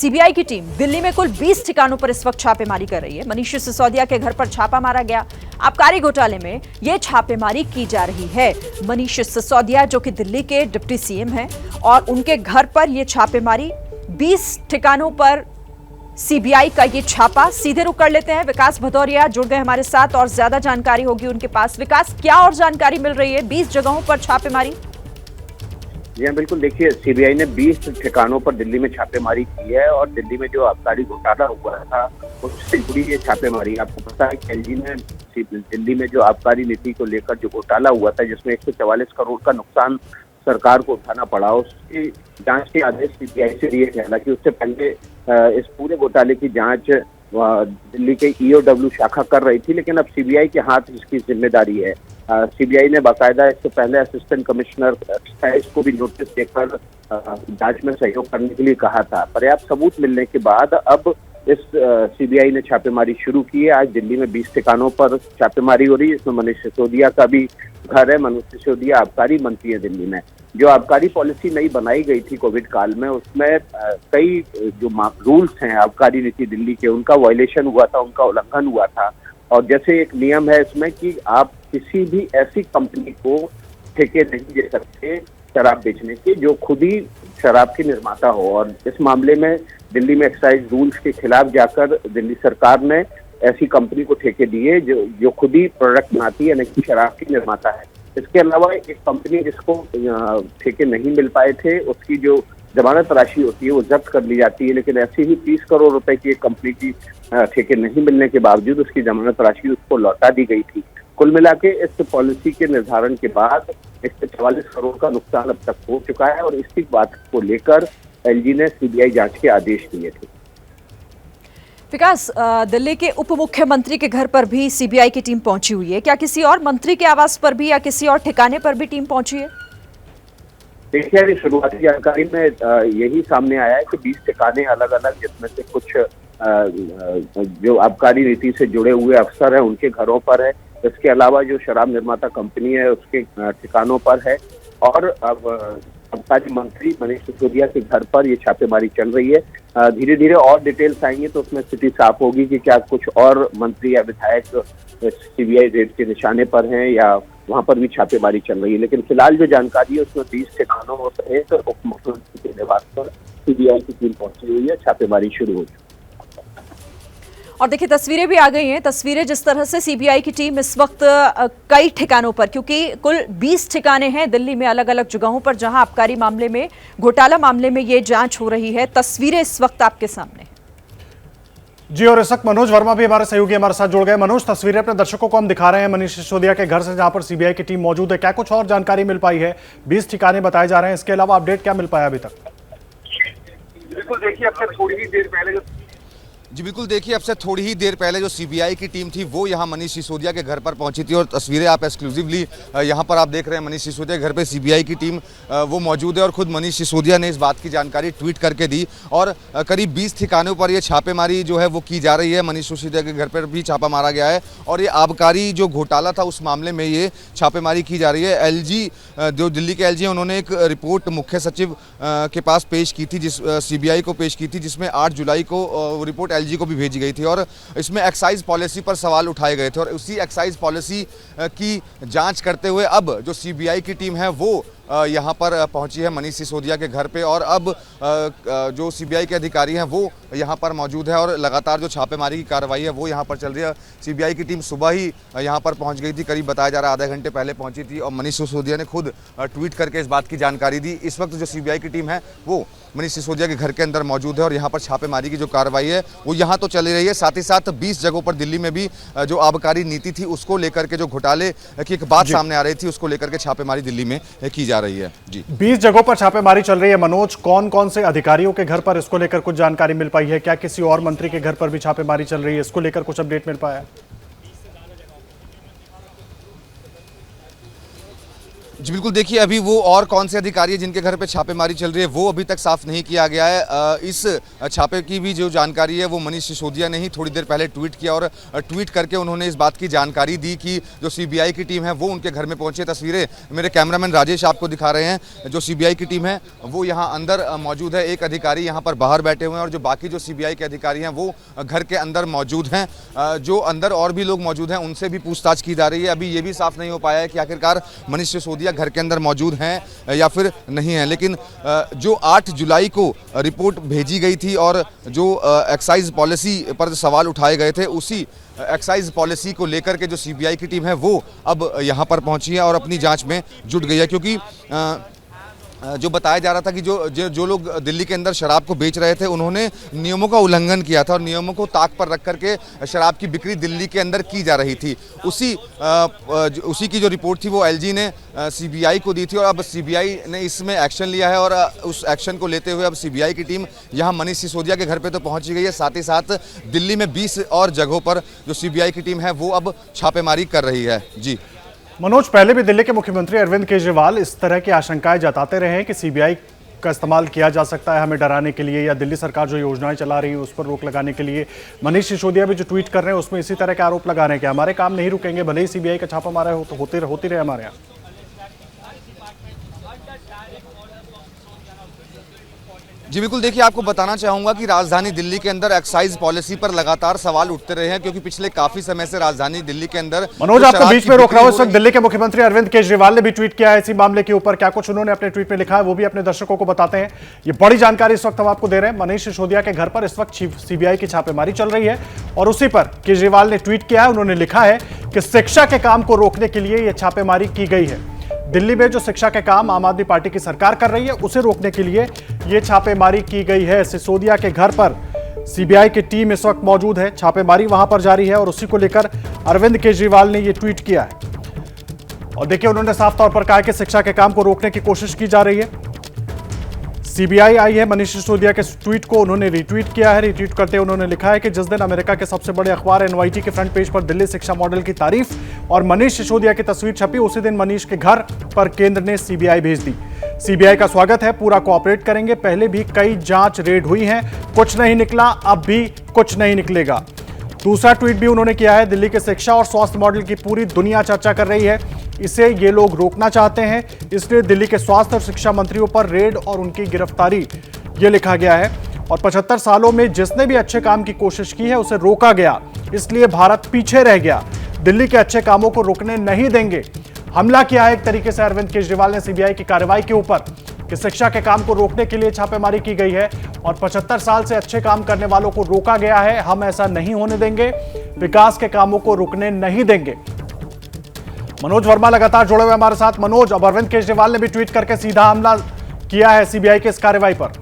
CBI की team Delhi में कुल 20 ठिकानों पर इस वक्त छापेमारी कर रही है। मनीष सिसोदिया के घर पर छापा मारा गया। आबकारी घोटाले में यह छापेमारी की जा रही है। मनीष सिसोदिया जो कि दिल्ली के डिप्टी सीएम हैं और उनके घर पर यह छापेमारी 20 ठिकानों पर सीबीआई का ये छापा। सीधे रुक कर लेते हैं, विकास भदौरिया जुड़ गए हमारे साथ और ज्यादा जानकारी होगी उनके पास। विकास, क्या और जानकारी मिल रही है? 20 जगहों पर छापेमारी। जी हाँ, बिल्कुल। देखिए, सीबीआई ने 20 ठिकानों पर दिल्ली में छापेमारी की है और दिल्ली में जो आबकारी घोटाला हुआ था उससे जुड़ी ये छापेमारी। आपको पता है कि एलजी ने दिल्ली में जो आबकारी नीति को लेकर जो घोटाला हुआ था, जिसमें 144 करोड़ का नुकसान सरकार को उठाना पड़ा, उसकी जांच के आदेश सीबीआई से दिए थे। हालांकि उससे पहले इस पूरे घोटाले की जांच दिल्ली के ईओडब्ल्यू शाखा कर रही थी, लेकिन अब सीबीआई के हाथ इसकी जिम्मेदारी है। सीबीआई ने बाकायदा इससे पहले असिस्टेंट कमिश्नर एक्साइज को भी नोटिस देकर जांच में सहयोग करने के लिए कहा था। पर्याप्त सबूत मिलने के बाद अब इस सीबीआई ने छापेमारी शुरू की है। आज दिल्ली में 20 ठिकानों पर छापेमारी हो रही है। इसमें मनीष सिसोदिया का भी घर है। मनीष सिसोदिया आबकारी मंत्री है दिल्ली में। जो आबकारी पॉलिसी नई बनाई गई थी कोविड काल में, उसमें कई जो रूल्स हैं आबकारी नीति दिल्ली के, उनका वायलेशन हुआ था, उनका उल्लंघन हुआ था। और जैसे एक नियम है इसमें कि आप किसी भी ऐसी कंपनी को ठेके नहीं दे सकते शराब बेचने के जो खुद ही शराब की निर्माता हो। और इस मामले में दिल्ली में एक्साइज रूल्स के खिलाफ जाकर दिल्ली सरकार ने ऐसी कंपनी को ठेके दिए जो खुद ही प्रोडक्ट बनाती है, यानी कि शराब की निर्माता है। इसके अलावा एक कंपनी जिसको ठेके नहीं मिल पाए थे, उसकी जो जमानत राशि होती है वो जब्त कर ली जाती है। लेकिन ऐसे ही 30 करोड़ रुपए की एक कंपनी की ठेके नहीं मिलने के बावजूद उसकी जमानत राशि उसको लौटा दी गई थी। कुल मिला के इस पॉलिसी के निर्धारण के बाद 144 करोड़ का नुकसान अब तक हो चुका है और इसी बात को लेकर एलजी ने सीबीआई जांच के आदेश दिए थे। विकास, दिल्ली के उप मुख्यमंत्री के घर पर भी सीबीआई की टीम पहुंची हुई है। क्या किसी और मंत्री के आवास पर भी या किसी और ठिकाने पर भी टीम पहुंची है? देखिए, शुरुआती जानकारी में यही सामने आया है कि 20 ठिकाने अलग अलग, जिसमें से कुछ जो आबकारी नीति से जुड़े हुए अफसर हैं उनके घरों पर है। इसके अलावा जो शराब निर्माता कंपनी है उसके ठिकानों पर है। और अब आबकारी मंत्री मनीष सिसोदिया के घर पर ये छापेमारी चल रही है। धीरे धीरे और डिटेल्स आएंगे तो उसमें स्थिति साफ होगी कि क्या कुछ और मंत्री या विधायक सीबीआई रेड के निशाने पर हैं या वहां पर भी छापेमारी चल रही है। लेकिन फिलहाल जो जानकारी है उसमें 20 ठिकानों सहित उप मुख्यमंत्री के निवास पर सीबीआई की टीम पहुंची हुई है। छापेमारी शुरू हो चुकी है। और देखिए, तस्वीरें भी आ गई हैं। तस्वीरें जिस तरह से सीबीआई की टीम इस वक्त कई ठिकानों पर, क्योंकि कुल 20 ठिकाने हैं दिल्ली में अलग अलग जगहों पर जहां आबकारी मामले में, घोटाला मामले में ये जांच हो रही है। तस्वीरें इस वक्त आपके सामने। जी, और इस वक्त मनोज वर्मा भी हमारे सहयोगी हमारे साथ जुड़ गए। मनोज, तस्वीरें अपने दर्शकों को हम दिखा रहे हैं मनीष सिसोदिया के घर से, जहां पर सीबीआई की टीम मौजूद है। क्या कुछ और जानकारी मिल पाई है? 20 ठिकाने बताए जा रहे हैं, इसके अलावा अपडेट क्या मिल पाया अभी तक? बिल्कुल, देखिए अब से थोड़ी ही देर पहले जो सीबीआई की टीम थी वो यहाँ मनीष सिसोदिया के घर पर पहुंची थी। और तस्वीरें आप एक्सक्लूसिवली यहाँ पर आप देख रहे हैं। मनीष सिसोदिया के घर पे सीबीआई की टीम वो मौजूद है और खुद मनीष सिसोदिया ने इस बात की जानकारी ट्वीट करके दी। और करीब 20 ठिकानों पर ये छापेमारी जो है वो की जा रही है। मनीष सिसोदिया के घर पर भी छापा मारा गया है और ये आबकारी जो घोटाला था उस मामले में ये छापेमारी की जा रही है। एलजी, जो दिल्ली के एलजी, उन्होंने एक रिपोर्ट मुख्य सचिव के पास पेश की थी, सीबीआई को पेश की थी, जिसमें 8 जुलाई को रिपोर्ट एलजी को भी भेजी गई थी। और इसमें एक्साइज पॉलिसी पर सवाल उठाए गए थे और उसी एक्साइज पॉलिसी की जांच करते हुए अब जो सीबीआई की टीम है वो यहाँ पर पहुंची है मनीष सिसोदिया के घर पे। और अब जो सीबीआई के अधिकारी हैं वो यहाँ पर मौजूद है और लगातार जो छापेमारी की कार्रवाई है वो यहाँ पर चल रही है। सीबीआई की टीम सुबह ही यहाँ पर पहुँच गई थी, करीब बताया जा रहा है आधे घंटे पहले पहुँची थी। और मनीष सिसोदिया ने खुद ट्वीट करके इस बात की जानकारी दी। इस वक्त जो सीबीआई की टीम है वो मनीष सिसोदिया के घर के अंदर मौजूद है और यहाँ पर छापेमारी की जो कार्रवाई है वो यहाँ तो चल रही है। साथ ही साथ 20 जगहों पर दिल्ली में भी जो आबकारी नीति थी उसको लेकर के, जो घोटाले की एक बात सामने आ रही थी, उसको लेकर के छापेमारी दिल्ली में की जा रही है। जी, 20 जगहों पर छापेमारी चल रही है। मनोज, कौन कौन से अधिकारियों के घर पर इसको लेकर कुछ जानकारी मिल पाई है? क्या किसी और मंत्री के घर पर भी छापेमारी चल रही है? इसको लेकर कुछ अपडेट मिल पाया है? जी बिल्कुल, देखिए अभी वो और कौन से अधिकारी हैं जिनके घर पे छापेमारी चल रही है वो अभी तक साफ नहीं किया गया है। इस छापे की भी जो जानकारी है वो मनीष सिसोदिया ने ही थोड़ी देर पहले ट्वीट किया और ट्वीट करके उन्होंने इस बात की जानकारी दी कि जो सीबीआई की टीम है वो उनके घर में पहुंची। तस्वीरें मेरे कैमरामैन राजेश आपको दिखा रहे हैं। जो सीबीआई की टीम है वो यहाँ अंदर मौजूद है, एक अधिकारी यहाँ पर बाहर बैठे हुए हैं और जो बाकी जो सीबीआई के अधिकारी हैं वो घर के अंदर मौजूद हैं। जो अंदर और भी लोग मौजूद हैं उनसे भी पूछताछ की जा रही है। अभी ये भी साफ नहीं हो पाया है कि आखिरकार मनीष सिसोदिया घर के अंदर मौजूद हैं या फिर नहीं हैं। लेकिन जो 8 जुलाई को रिपोर्ट भेजी गई थी और जो एक्साइज पॉलिसी पर सवाल उठाए गए थे, उसी एक्साइज पॉलिसी को लेकर के जो सीबीआई की टीम है वो अब यहाँ पर पहुंची है और अपनी जांच में जुट गई है। क्योंकि जो बताया जा रहा था कि जो लोग दिल्ली के अंदर शराब को बेच रहे थे उन्होंने नियमों का उल्लंघन किया था और नियमों को ताक पर रख करके शराब की बिक्री दिल्ली के अंदर की जा रही थी। उसी की जो रिपोर्ट थी वो एलजी ने सीबीआई को दी थी और अब सीबीआई ने इसमें एक्शन लिया है और उस एक्शन को लेते हुए अब सीबीआई की टीम यहाँ मनीष सिसोदिया के घर पे तो पहुंची गई है, साथ ही साथ दिल्ली में 20 और जगहों पर जो सीबीआई की टीम है वो अब छापेमारी कर रही है। जी मनोज, पहले भी दिल्ली के मुख्यमंत्री अरविंद केजरीवाल इस तरह की आशंकाएं जताते रहे हैं कि सीबीआई का इस्तेमाल किया जा सकता है हमें डराने के लिए, या दिल्ली सरकार जो योजनाएं चला रही है उस पर रोक लगाने के लिए। मनीष सिसोदिया भी जो ट्वीट कर रहे हैं उसमें इसी तरह के आरोप लगा रहे हैं कि हमारे काम नहीं रुकेंगे, भले ही सीबीआई का छापा मारा हो तो होती रहे हमारे यहाँ। जी बिल्कुल, देखिए आपको बताना चाहूँगा कि राजधानी दिल्ली के अंदर एक्साइज पॉलिसी पर लगातार सवाल उठते रहे हैं क्योंकि पिछले काफी समय से राजधानी दिल्ली के अंदर मनोज आपको बीच में रोक रहा हूं। इस वक्त दिल्ली के मुख्यमंत्री अरविंद केजरीवाल ने भी ट्वीट किया है इसी मामले के ऊपर। क्या कुछ उन्होंने अपने ट्वीट में लिखा है वो भी अपने दर्शकों को बताते हैं। ये बड़ी जानकारी इस वक्त हम आपको दे रहे हैं। मनीष सिसोदिया के घर पर इस वक्त सीबीआई की छापेमारी चल रही है और उसी पर केजरीवाल ने ट्वीट किया है। उन्होंने लिखा है कि शिक्षा के काम को रोकने के लिए यह छापेमारी की गई है। दिल्ली में जो शिक्षा के काम आम आदमी पार्टी की सरकार कर रही है उसे रोकने के लिए यह छापेमारी की गई है। सिसोदिया के घर पर सीबीआई की टीम इस वक्त मौजूद है, छापेमारी वहां पर जारी है और उसी को लेकर अरविंद केजरीवाल ने यह ट्वीट किया है। और देखिए उन्होंने साफ तौर पर कहा कि शिक्षा के काम को रोकने की कोशिश की जा रही है। सीबीआई आई है, मनीष सिसोदिया के ट्वीट को उन्होंने रिट्वीट किया है। रिट्वीट करते उन्होंने लिखा है कि जिस दिन अमेरिका के सबसे बड़े अखबार एनवाईटी के फ्रंट पेज पर दिल्ली शिक्षा मॉडल की तारीफ और मनीष सिसोदिया की तस्वीर छपी, उसी दिन मनीष के घर पर केंद्र ने सीबीआई भेज दी। सीबीआई का स्वागत है, पूरा कोऑपरेट करेंगे। पहले भी कई जांच रेड हुई हैं, कुछ नहीं निकला, अब भी कुछ नहीं निकलेगा। दूसरा ट्वीट भी उन्होंने किया है, दिल्ली के शिक्षा और स्वास्थ्य मॉडल की पूरी दुनिया चर्चा कर रही है, इसे ये लोग रोकना चाहते हैं, इसलिए दिल्ली के स्वास्थ्य और शिक्षा मंत्रियों पर रेड और उनकी गिरफ्तारी, ये लिखा गया है। और 75 सालों में जिसने भी अच्छे काम की कोशिश की है उसे रोका गया, इसलिए भारत पीछे रह गया। दिल्ली के अच्छे कामों को रुकने नहीं देंगे। हमला किया है एक तरीके से अरविंद केजरीवाल ने सीबीआई की कार्रवाई के ऊपर कि शिक्षा के काम को रोकने के लिए छापेमारी की गई है और 75 साल से अच्छे काम करने वालों को रोका गया है। हम ऐसा नहीं होने देंगे, विकास के कामों को रुकने नहीं देंगे। मनोज वर्मा लगातार जुड़े हुए हमारे साथ। मनोज, अब अरविंद केजरीवाल ने भी ट्वीट करके सीधा हमला किया है सीबीआई की इस कार्रवाई पर।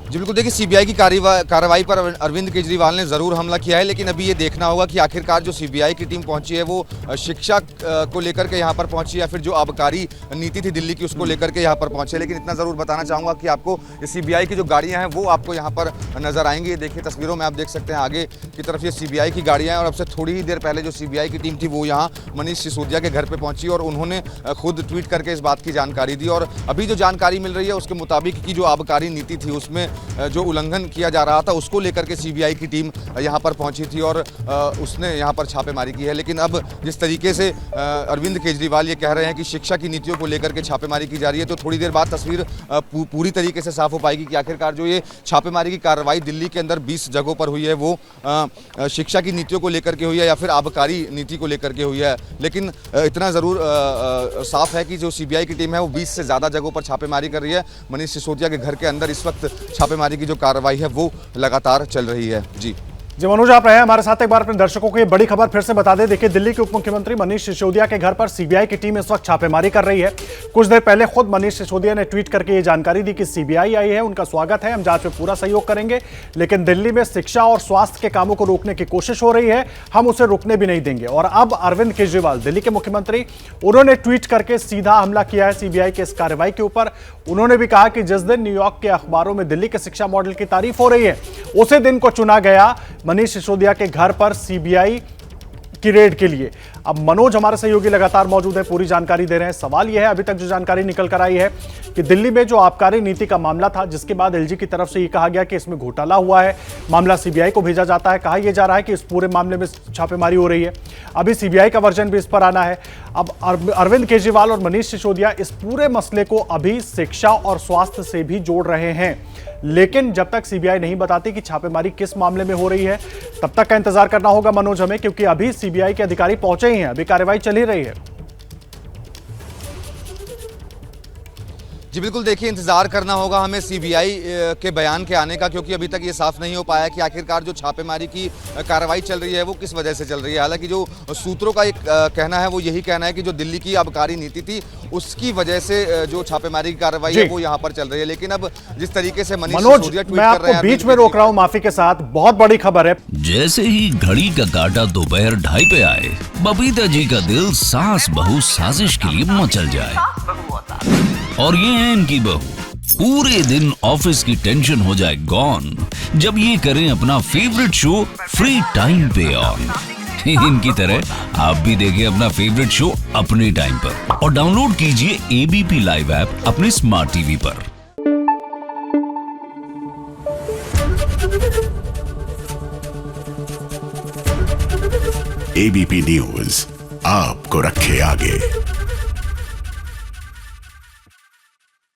जी बिल्कुल, देखिए सीबीआई की कार्रवाई पर अरविंद केजरीवाल ने जरूर हमला किया है, लेकिन अभी ये देखना होगा कि आखिरकार जो सीबीआई की टीम पहुंची है वो शिक्षा को लेकर के यहाँ पर पहुंची या फिर जो आबकारी नीति थी दिल्ली की उसको लेकर के यहाँ पर पहुंचे। लेकिन इतना जरूर बताना चाहूँगा कि आपको सीबीआई की जो गाड़ियाँ हैं वो आपको यहाँ पर नजर आएंगी। ये देखिए तस्वीरों में आप देख सकते हैं आगे की तरफ ये सीबीआई की गाड़ियाँ हैं और अब से थोड़ी ही देर पहले जो सीबीआई की टीम थी वो यहाँ मनीष सिसोदिया के घर पर पहुंची और उन्होंने खुद ट्वीट करके इस बात की जानकारी दी। और अभी जो जानकारी मिल रही है उसके मुताबिक की जो आबकारी नीति थी उसमें जो उल्लंघन किया जा रहा था उसको लेकर के सीबीआई की टीम यहाँ पर पहुंची थी और उसने यहाँ पर छापेमारी की है। लेकिन अब जिस तरीके से अरविंद केजरीवाल ये कह रहे हैं कि शिक्षा की नीतियों को लेकर के छापेमारी की जा रही है, तो थोड़ी देर बाद तस्वीर पूरी तरीके से साफ हो पाएगी कि आखिरकार जो ये छापेमारी की कार्रवाई दिल्ली के अंदर 20 जगहों पर हुई है वो शिक्षा की नीतियों को लेकर के हुई है या फिर आबकारी नीति को लेकर के हुई है। लेकिन इतना ज़रूर साफ है कि जो सीबीआई की टीम है वो 20 से ज़्यादा जगहों पर छापेमारी कर रही है। मनीष सिसोदिया के घर के अंदर इस वक्त छापेमारी की जो कार्रवाई है वो लगातार चल रही है। जी मनोज, आप रहे हैं हमारे साथ। एक बार अपने दर्शकों को ये बड़ी खबर फिर से बता दें। देखिए दिल्ली के उप मुख्यमंत्री मनीष सिसोदिया के घर पर सीबीआई की टीम इस वक्त छापेमारी कर रही है। कुछ देर पहले खुद मनीष सिसोदिया ने ट्वीट करके ये जानकारी दी कि सीबीआई आई है, उनका स्वागत है, हम जांच में पूरा सहयोग करेंगे, लेकिन दिल्ली में शिक्षा और स्वास्थ्य के कामों को रोकने की कोशिश हो रही है, हम उसे रुकने भी नहीं देंगे। और अब अरविंद केजरीवाल दिल्ली के मुख्यमंत्री, उन्होंने ट्वीट करके सीधा हमला किया है सीबीआई के इस कार्रवाई के ऊपर। उन्होंने भी कहा कि जिस दिन न्यूयॉर्क के अखबारों में दिल्ली के शिक्षा मॉडल की तारीफ हो रही है उसी दिन को चुना गया। मनीष सिसोदिया के घर पर सीबीआई की रेड के लिए। अब मनोज हमारे सहयोगी लगातार मौजूद है, पूरी जानकारी दे रहे हैं। सवाल यह है, अभी तक जो जानकारी निकल कर आई है कि दिल्ली में जो आबकारी नीति का मामला था, जिसके बाद एलजी की तरफ से ये कहा गया कि इसमें घोटाला हुआ है, मामला सीबीआई को भेजा जाता है। कहा यह जा रहा है कि इस पूरे मामले में छापेमारी हो रही है। अभी सीबीआई का वर्जन भी इस पर आना है। अब अरविंद केजरीवाल और मनीष सिसोदिया इस पूरे मसले को अभी शिक्षा और स्वास्थ्य से भी जोड़ रहे हैं, लेकिन जब तक सीबीआई नहीं बताती कि छापेमारी किस मामले में हो रही है, तब तक का इंतजार करना होगा मनोज हमें, क्योंकि अभी सीबीआई के अधिकारी पहुंचे ही हैं, अभी कार्रवाई चल ही रही है। जी बिल्कुल, देखिए इंतजार करना होगा हमें सीबीआई के बयान के आने का, क्योंकि अभी तक ये साफ नहीं हो पाया कि आखिरकार जो छापेमारी की कार्रवाई चल रही है वो किस वजह से चल रही है। हालांकि जो सूत्रों का एक कहना है वो यही कहना है कि जो दिल्ली की आबकारी नीति थी उसकी वजह से जो छापेमारी की कार्रवाई है वो यहाँ पर चल रही है। लेकिन अब जिस तरीके से मनीष सिसोदिया ट्वीट कर रहे हैं, बीच में रोक रहा हूँ माफी के साथ, बहुत बड़ी खबर है। जैसे ही घड़ी का काटा दोपहर 2:30 पे आए, बबीता जी का दिल सास बहू साजिश के लिए मचल जाए। और ये है इनकी बहू, पूरे दिन ऑफिस की टेंशन हो जाए गॉन जब ये करें अपना फेवरेट शो फ्री टाइम पे ऑन। इनकी तरह आप भी देखिए अपना फेवरेट शो अपने टाइम पर और डाउनलोड कीजिए एबीपी लाइव ऐप अपने स्मार्ट टीवी पर। एबीपी न्यूज आपको रखे आगे।